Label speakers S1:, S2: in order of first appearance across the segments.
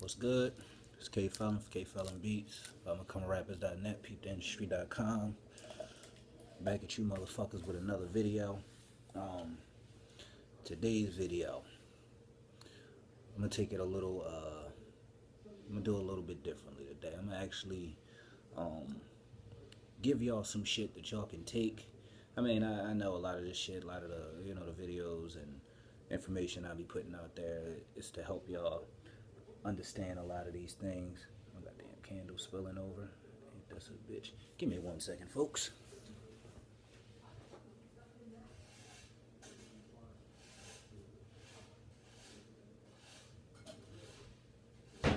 S1: What's good? It's K Felon for K Felon Beats. BecomeraPrappers.net, peeptheindustry.com. Back at you motherfuckers with another video. Today's video, I'm gonna take it a little. I'm gonna do it a little bit differently today. I'm gonna actually give y'all some shit that y'all can take. I mean, I know a lot of this shit, a lot of the the videos and information I'll be putting out there is to help y'all understand a lot of these things. I got damn candle spilling over. Ain't that a bitch? Give me 1 second, folks. I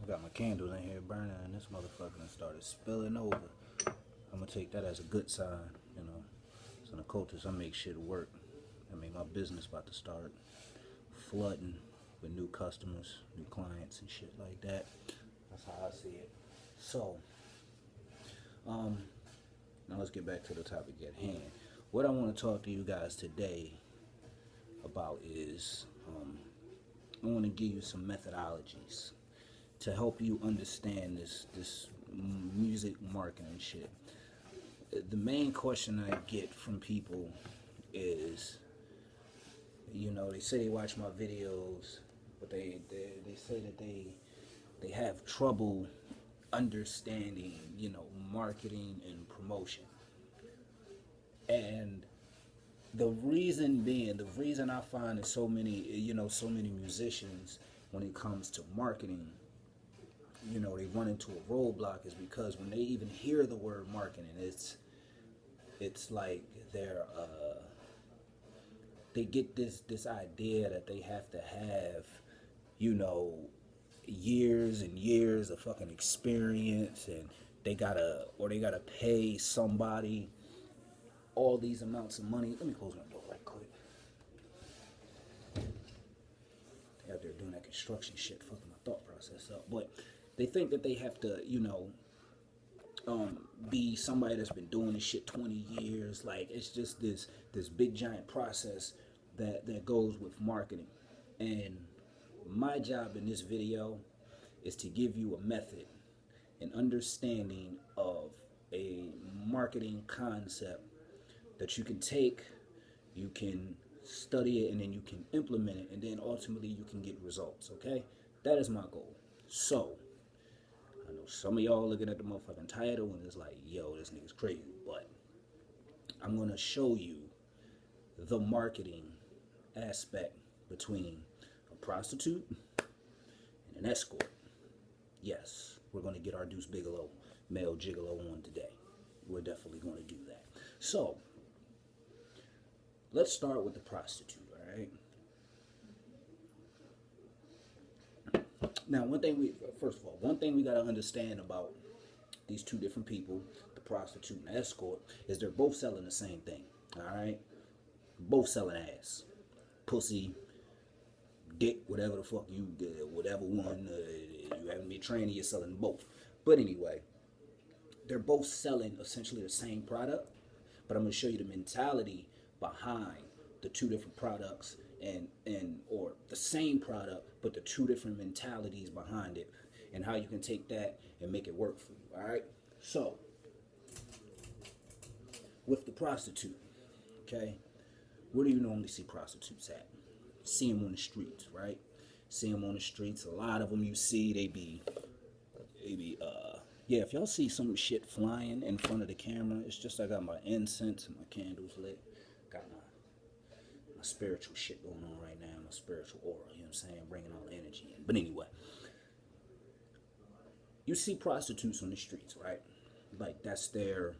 S1: got my candles in here burning and this motherfucker done started spilling over. I'm gonna take that as a good sign, As an occultist, I make shit work. I mean, my business about to start flooding with new customers, new clients and shit like that. That's how I see it. So, now let's get back to the topic at hand. What I want to talk to you guys today about is, I want to give you some methodologies to help you understand this music marketing shit. The main question I get from people is, they say they watch my videos, but they say that they have trouble understanding, marketing and promotion. And the reason I find that so many musicians, when it comes to marketing, they run into a roadblock is because when they even hear the word marketing, it's like they get this idea that they have to have, years and years of fucking experience, and they gotta pay somebody all these amounts of money. Let me close my door right quick. They out there doing that construction shit, fucking my thought process up. But they think that they have to, be somebody that's been doing this shit 20 years. Like, it's just this big giant process that goes with marketing. And my job in this video is to give you a method, an understanding of a marketing concept that you can take, you can study it, and then you can implement it, and then ultimately you can get results, okay? That is my goal. So, I know some of y'all looking at the motherfucking title and it's like, yo, this nigga's crazy, but I'm gonna show you the marketing aspect between a prostitute and an escort. Yes, we're gonna get our Deuce Bigelow, male gigolo on today. We're definitely gonna do that. So, let's start with the prostitute, all right? Now, one thing we gotta understand about these two different people, the prostitute and the escort, is they're both selling the same thing, all right? Both selling ass, pussy, dick, whatever the fuck you did, whatever one you haven't been training, you're selling both. But anyway, they're both selling essentially the same product, but I'm gonna show you the mentality behind the two different products, or the same product but the two different mentalities behind it, and how you can take that and make it work for you. All right, so with the prostitute, okay, where do you normally see prostitutes at? See them on the streets, right? See them on the streets. A lot of them you see, they be yeah, if y'all see some shit flying in front of the camera, it's just I got my incense and my candles lit, got my spiritual shit going on right now, my spiritual aura, you know what I'm saying, bringing all the energy in. But anyway, you see prostitutes on the streets, right? Like, that's their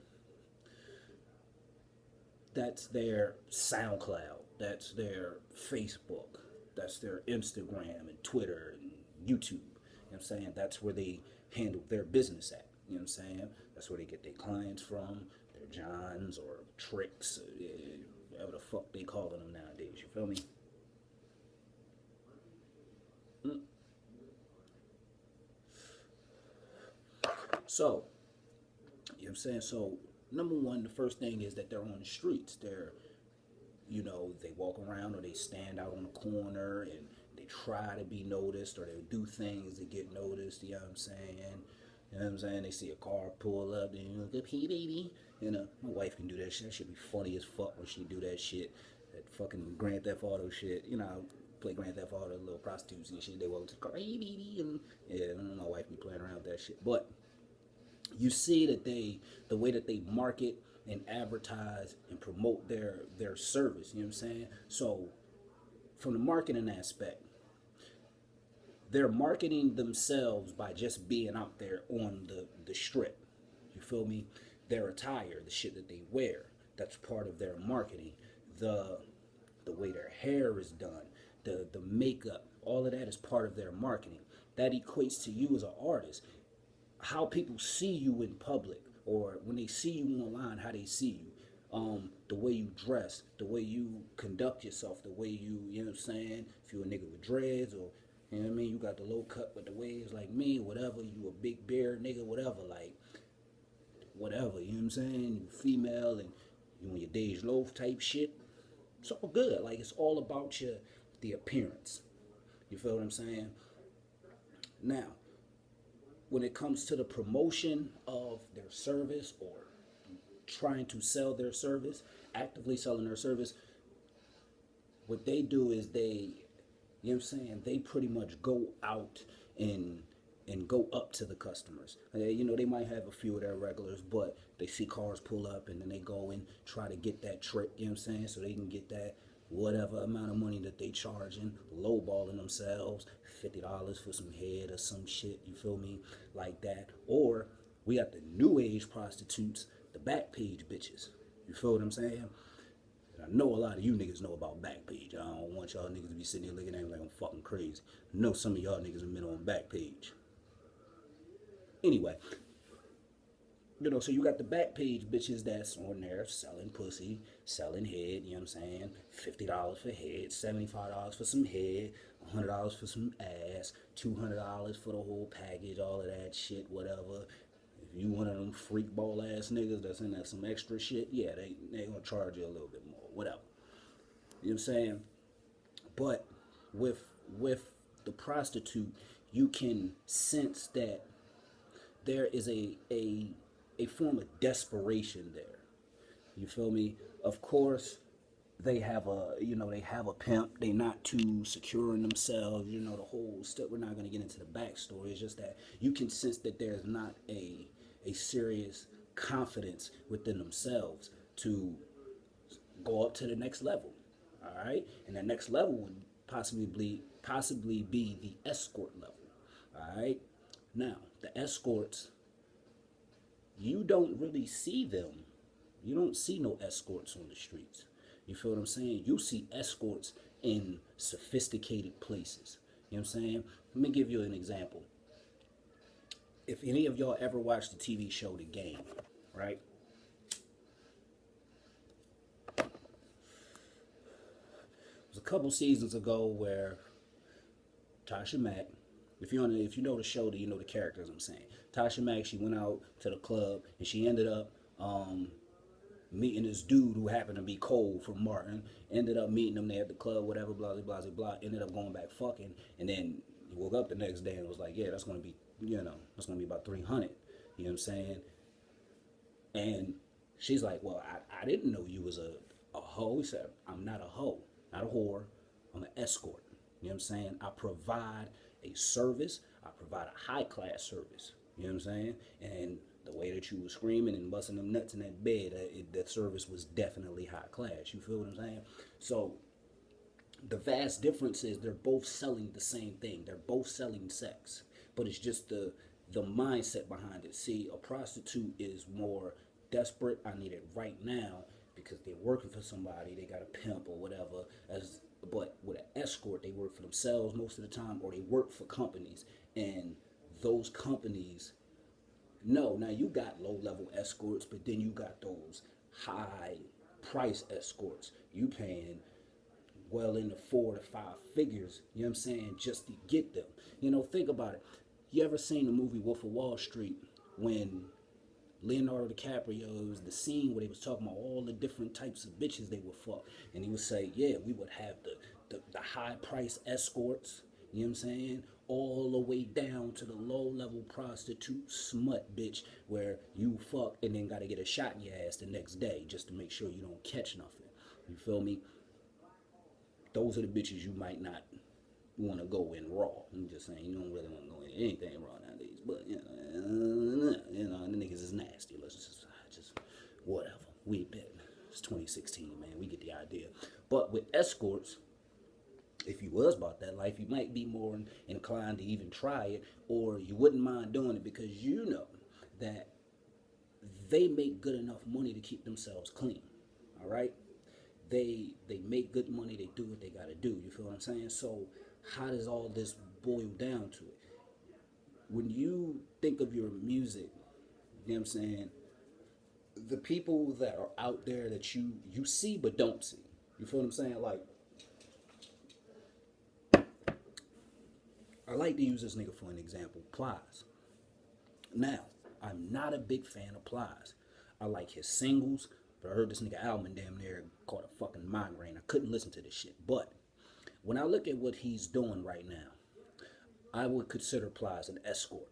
S1: SoundCloud, that's their Facebook, that's their Instagram and Twitter and YouTube. You know what I'm saying? That's where they handle their business at. You know what I'm saying? That's where they get their clients from, their Johns or tricks, whatever the fuck they calling them nowadays. You feel me? So, you know what I'm saying? So, number one, the first thing is that they're on the streets. you know, they walk around or they stand out on the corner and they try to be noticed, or they do things to get noticed, you know what I'm saying? You know what I'm saying? They see a car pull up, and you look up, hey baby. You know, my wife can do that shit. That should be funny as fuck when she do that shit. That fucking Grand Theft Auto shit. You know, play Grand Theft Auto, little prostitutes and shit. They walk to the car, hey baby, and yeah, my wife be playing around with that shit. But you see that the way that they market and advertise and promote their service, you know what I'm saying? So from the marketing aspect, they're marketing themselves by just being out there on the strip. You feel me? Their attire, the shit that they wear, that's part of their marketing. The the way their hair is done, the makeup, all of that is part of their marketing. That equates to you as an artist. How people see you in public, or when they see you online, how they see you. The way you dress, the way you conduct yourself, the way you know what I'm saying? If you a nigga with dreads, or, you know what I mean, you got the low cut with the waves like me, whatever, you a big beard nigga, whatever, like, whatever, you know what I'm saying? You female and you on your Dej Loaf type shit, it's all good. Like, it's all about the appearance. You feel what I'm saying? Now, when it comes to the promotion of their service, or trying to sell their service, actively selling their service, what they do is you know what I'm saying, they pretty much go out and go up to the customers. You know, they might have a few of their regulars, but they see cars pull up and then they go and try to get that trick, you know what I'm saying, so they can get that whatever amount of money that they charging, lowballing themselves, $50 for some head or some shit, you feel me, like that. Or we got the new age prostitutes, the back page bitches, you feel what I'm saying? I know a lot of you niggas know about Backpage. I don't want y'all niggas to be sitting here looking at me like I'm fucking crazy. I know some of y'all niggas have been on Backpage. Anyway, you know, so you got the Backpage bitches that's on there selling pussy, selling head, you know what I'm saying? $50 for head, $75 for some head, $100 for some ass, $200 for the whole package, all of that shit, whatever. If you one of them freak ball ass niggas that's in that some extra shit, yeah, they gonna charge you a little bit more, whatever. You know what I'm saying? But with the prostitute, you can sense that there is a form of desperation there. You feel me? Of course, they have a pimp. They not too secure in themselves. You know, the whole stuff. We're not gonna get into the backstory. It's just that you can sense that there's not a serious confidence within themselves to go up to the next level. All right, and the next level would possibly be the escort level. All right, now the escorts, you don't really see them. You don't see no escorts on the streets. You feel what I'm saying? You see escorts in sophisticated places. You know what I'm saying? Let me give you an example. If any of y'all ever watched the TV show The Game, right? It was a couple seasons ago where Tasha Mack, if you know the show, you know the characters I'm saying. Tasha Mack, she went out to the club and she ended up meeting this dude who happened to be Cole from Martin. Ended up meeting him there at the club, whatever, blah, blah, blah, blah. Ended up going back fucking, and then he woke up the next day and was like, yeah, that's gonna be, that's gonna be about 300. You know what I'm saying? And she's like, well, I didn't know you was a hoe. He said, I'm not a hoe, not a whore. I'm an escort. You know what I'm saying? I provide a service. I provide a high class service. You know what I'm saying? And the way that you were screaming and busting them nuts in that bed, that service was definitely high class. You feel what I'm saying? So the vast difference is they're both selling the same thing. They're both selling sex, but it's just the mindset behind it. See, a prostitute is more desperate. I need it right now because they're working for somebody. They got a pimp or whatever. But with an escort, they work for themselves most of the time, or they work for companies, and those companies. No, now you got low-level escorts, but then you got those high-price escorts. You paying well into 4 to 5 figures, you know what I'm saying, just to get them. You know, think about it. You ever seen the movie Wolf of Wall Street when Leonardo DiCaprio. It was the scene where they was talking about all the different types of bitches they would fuck, and he would say, yeah, we would have the high price escorts, you know what I'm saying, all the way down to the low level prostitute smut bitch where you fuck and then gotta get a shot in your ass the next day just to make sure you don't catch nothing. You feel me? Those are the bitches you might not want to go in raw. I'm just saying, you don't really want to go in anything raw nowadays. But the niggas is nasty. Let's just whatever. We bet it's 2016, man. We get the idea. But with escorts, if you was about that life, you might be more inclined to even try it, or you wouldn't mind doing it because you know that they make good enough money to keep themselves clean. All right. They make good money. They do what they gotta do. You feel what I'm saying? So how does all this boil down to it? When you think of your music, you know what I'm saying, the people that are out there that you see but don't see. You feel what I'm saying? Like, I like to use this nigga for an example, Plies. Now, I'm not a big fan of Plies. I like his singles, but I heard this nigga album and damn near caught a fucking migraine. I couldn't listen to this shit. But when I look at what he's doing right now, I would consider Plies an escort.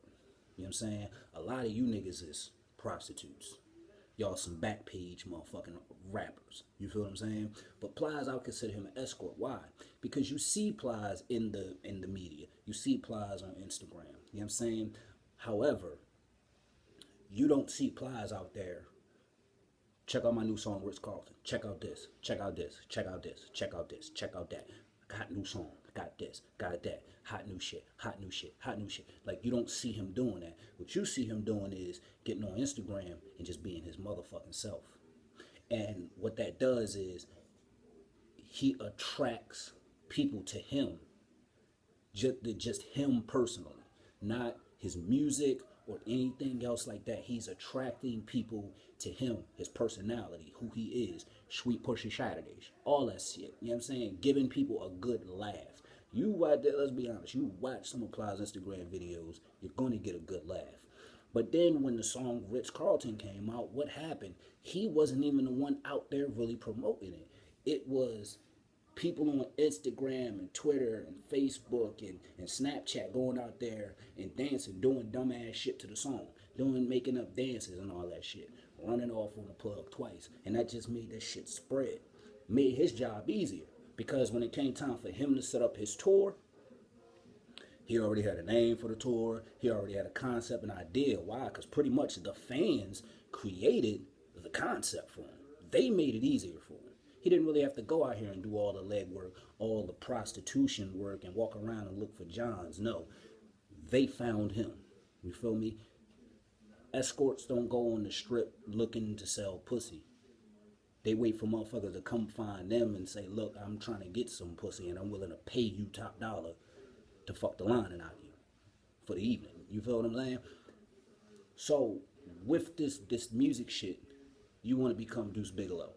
S1: You know what I'm saying? A lot of you niggas is prostitutes. Y'all some back page motherfucking rappers. You feel what I'm saying? But Plies, I would consider him an escort. Why? Because you see Plies in the media. You see Plies on Instagram. You know what I'm saying? However, you don't see Plies out there. Check out my new song, Ritz Carlton. Check out this. Check out this. Check out this. Check out this. Check out that. Got new song. Got this. Got that. Hot new shit. Hot new shit. Hot new shit. Like, you don't see him doing that. What you see him doing is getting on Instagram and just being his motherfucking self. And what that does is he attracts people to him. Just him personally. Not his music or anything else like that. He's attracting people to him, his personality, who he is, Sweet Pushy Saturdays, all that shit. You know what I'm saying? Giving people a good laugh. You watch that, let's be honest, you watch some of Plies Instagram videos, you're going to get a good laugh. But then when the song Ritz Carlton came out, what happened? He wasn't even the one out there really promoting it. It was people on Instagram and Twitter and Facebook and Snapchat going out there and dancing, doing dumbass shit to the song, making up dances and all that shit, running off on the plug twice. And that just made that shit spread. Made his job easier. Because when it came time for him to set up his tour, he already had a name for the tour. He already had a concept and idea. Why? Because pretty much the fans created the concept for him. They made it easier for him. He didn't really have to go out here and do all the legwork, all the prostitution work, and walk around and look for Johns. No, they found him. You feel me? Escorts don't go on the strip looking to sell pussy. They wait for motherfuckers to come find them and say, look, I'm trying to get some pussy and I'm willing to pay you top dollar to fuck the lining out of you for the evening. You feel what I'm saying? So with this music shit, you want to become Deuce Bigelow,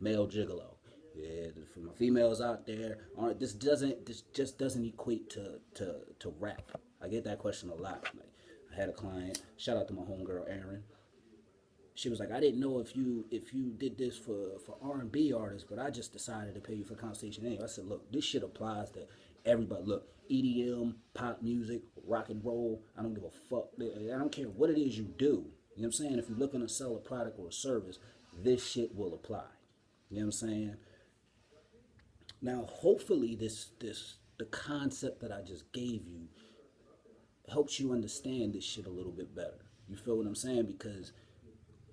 S1: male gigolo. Yeah, for my females out there, this just doesn't equate to rap. I get that question a lot. Like, I had a client, shout out to my homegirl Erin. She was like, I didn't know if you did this for R&B artists, but I just decided to pay you for conversation anyway. I said, look, this shit applies to everybody. Look, EDM, pop music, rock and roll, I don't give a fuck. I don't care what it is you do. You know what I'm saying? If you're looking to sell a product or a service, this shit will apply. You know what I'm saying? Now, hopefully the concept that I just gave you helps you understand this shit a little bit better. You feel what I'm saying? Because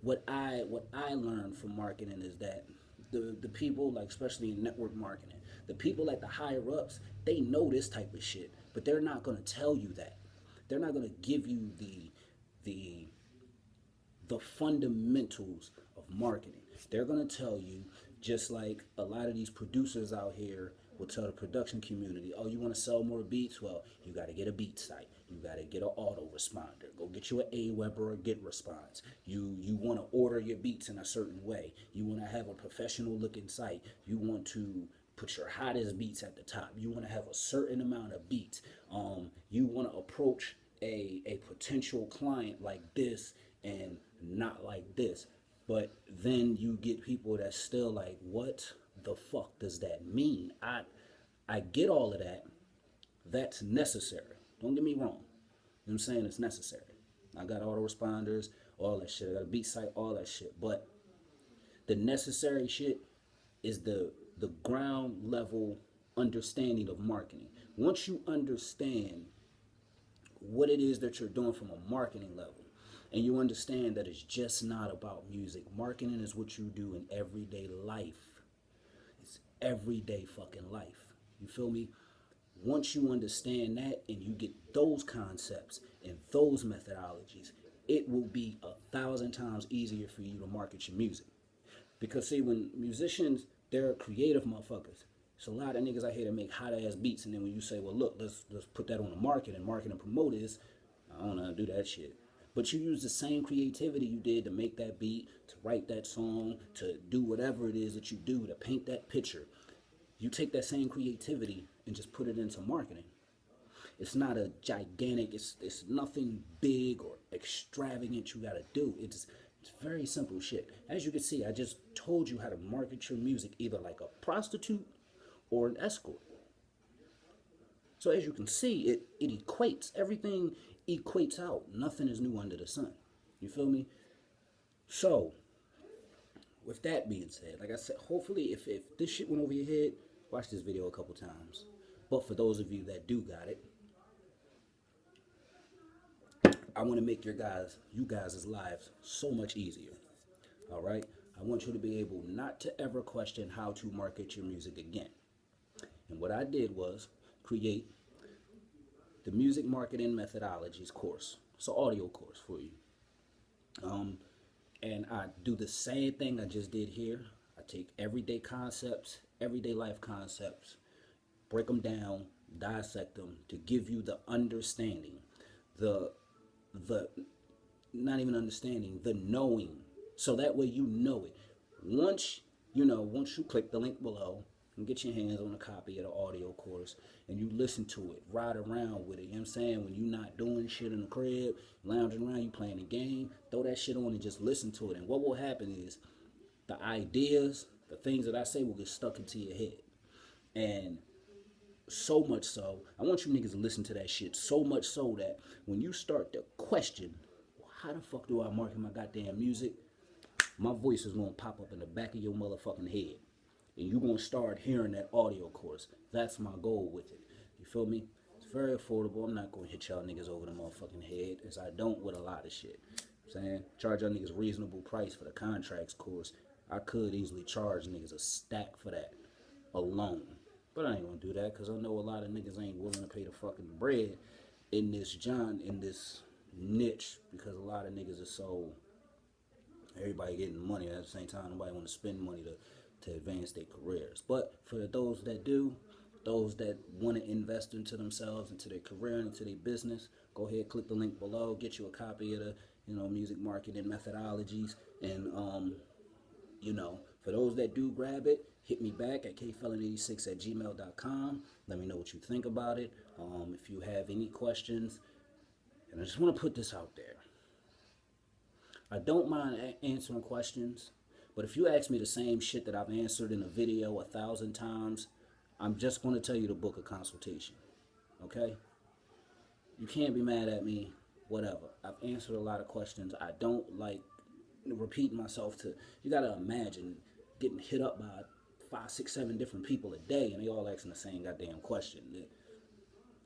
S1: what I learned from marketing is that the people, like especially in network marketing, the people at the higher ups, they know this type of shit, but they're not going to tell you that. They're not going to give you the fundamentals of marketing. They're going to tell you, just like a lot of these producers out here will tell the production community, oh, you want to sell more beats? Well, you got to get a beat site. You got to get an autoresponder. Go get you an Aweber or a GetResponse. You want to order your beats in a certain way. You want to have a professional looking site. You want to put your hottest beats at the top. You want to have a certain amount of beats. You want to approach a potential client like this and not like this. But then you get people that still like, what the fuck does that mean? I get all of that. That's necessary. Don't get me wrong. You know what I'm saying? It's necessary. I got autoresponders, all that shit. I got a beat site, all that shit. But the necessary shit is the ground level understanding of marketing. Once you understand what it is that you're doing from a marketing level, and you understand that it's just not about music. Marketing is what you do in everyday life. It's everyday fucking life. You feel me? Once you understand that and you get those concepts and those methodologies, it will be 1,000 times easier for you to market your music. Because see, when musicians, they're creative motherfuckers. It's a lot of niggas out here that make hot ass beats, and then when you say, well, look, let's put that on the market and promote this, I don't know how to do that shit. But you use the same creativity you did to make that beat, to write that song, to do whatever it is that you do, to paint that picture. You take that same creativity and just put it into marketing. It's not a gigantic, it's nothing big or extravagant you gotta do. It's very simple shit. As you can see, I just told you how to market your music either like a prostitute or an escort. So as you can see, it equates. Everything equates out. Nothing is new under the sun. You feel me? So, with that being said, like I said, hopefully if this shit went over your head, watch this video a couple times. But for those of you that do got it, I want to make you guys' lives so much easier. All right? I want you to be able not to ever question how to market your music again. And what I did was create the Music Marketing Methodologies course. It's an audio course for you. And I do the same thing I just did here. I take everyday concepts, everyday life concepts, break them down, dissect them to give you the understanding, the not even understanding, the knowing. So that way you know it. Once you click the link below and get your hands on a copy of the audio course and you listen to it, ride around with it, you know what I'm saying? When you're not doing shit in the crib, lounging around, you playing a game, throw that shit on and just listen to it. And what will happen is the ideas, the things that I say will get stuck into your head. And so much so, I want you niggas to listen to that shit so much so that when you start to question, well, how the fuck do I market my goddamn music? My voice is gonna pop up in the back of your motherfucking head. And you're gonna start hearing that audio course. That's my goal with it. You feel me? It's very affordable. I'm not gonna hit y'all niggas over the motherfucking head, as I don't with a lot of shit. I'm saying, charge y'all niggas reasonable price for the contracts course. I could easily charge niggas a stack for that alone. But I ain't gonna do that because I know a lot of niggas ain't willing to pay the fucking bread in this niche, because a lot of niggas are so, everybody getting money at the same time. Nobody want to spend money to advance their careers. But for those that do, those that want to invest into themselves, into their career, into their business, go ahead, click the link below, get you a copy of the music marketing methodologies. And for those that do grab it, hit me back at kfelon86@gmail.com. Let me know what you think about it. If you have any questions, and I just want to put this out there. I don't mind answering questions, but if you ask me the same shit that I've answered in a video 1,000 times, I'm just going to tell you to book a consultation. Okay? You can't be mad at me, whatever. I've answered a lot of questions. I don't like repeating myself you got to imagine getting hit up by 5, 6, 7 different people a day, and they all asking the same goddamn question.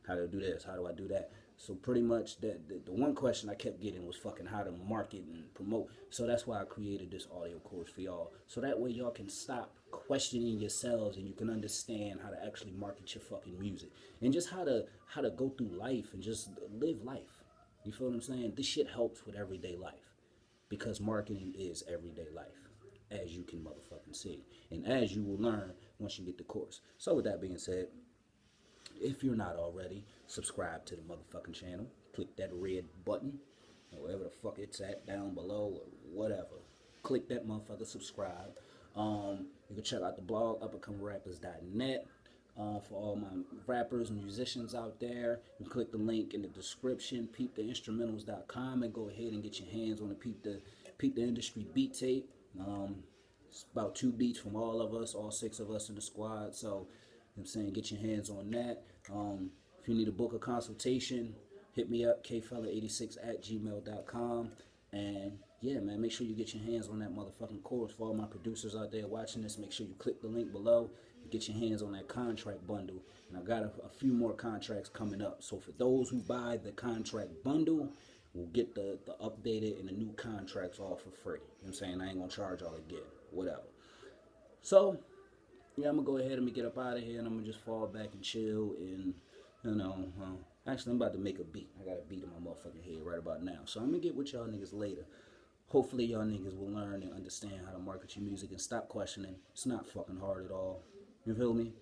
S1: How do I do this? How do I do that? So pretty much the one question I kept getting was fucking how to market and promote. So that's why I created this audio course for y'all. So that way y'all can stop questioning yourselves and you can understand how to actually market your fucking music. And just how to go through life and just live life. You feel what I'm saying? This shit helps with everyday life. Because marketing is everyday life, as you can motherfucking see. And as you will learn once you get the course. So with that being said, if you're not already, subscribe to the motherfucking channel. Click that red button, or wherever the fuck it's at, down below, or whatever. Click that motherfucker, subscribe. You can check out the blog, upandcomerrappers.net. For all my rappers and musicians out there, you can click the link in the description, peeptheinstrumentals.com, and go ahead and get your hands on it. Peep the Peep the Industry beat tape. It's about 2 beats from all of us, all 6 of us in the squad. So, you know what I'm saying, get your hands on that. If you need a book a consultation, hit me up, kfella86@gmail.com. And yeah, man, make sure you get your hands on that motherfucking course. For all my producers out there watching this, make sure you click the link below and get your hands on that contract bundle. And I got a few more contracts coming up. So for those who buy the contract bundle, we'll get the updated and the new contracts all for free. You know what I'm saying? I ain't gonna charge y'all again. Whatever. So, yeah, I'm gonna go ahead and get up out of here, and I'm gonna just fall back and chill. And actually, I'm about to make a beat. I got a beat in my motherfucking head right about now. So I'm gonna get with y'all niggas later. Hopefully, y'all niggas will learn and understand how to market your music and stop questioning. It's not fucking hard at all. You feel me?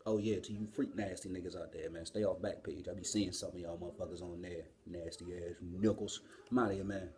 S1: Oh yeah, to you freak nasty niggas out there, man, stay off Backpage. I be seeing some of y'all motherfuckers on there, nasty ass knuckles. I'm out of here, man.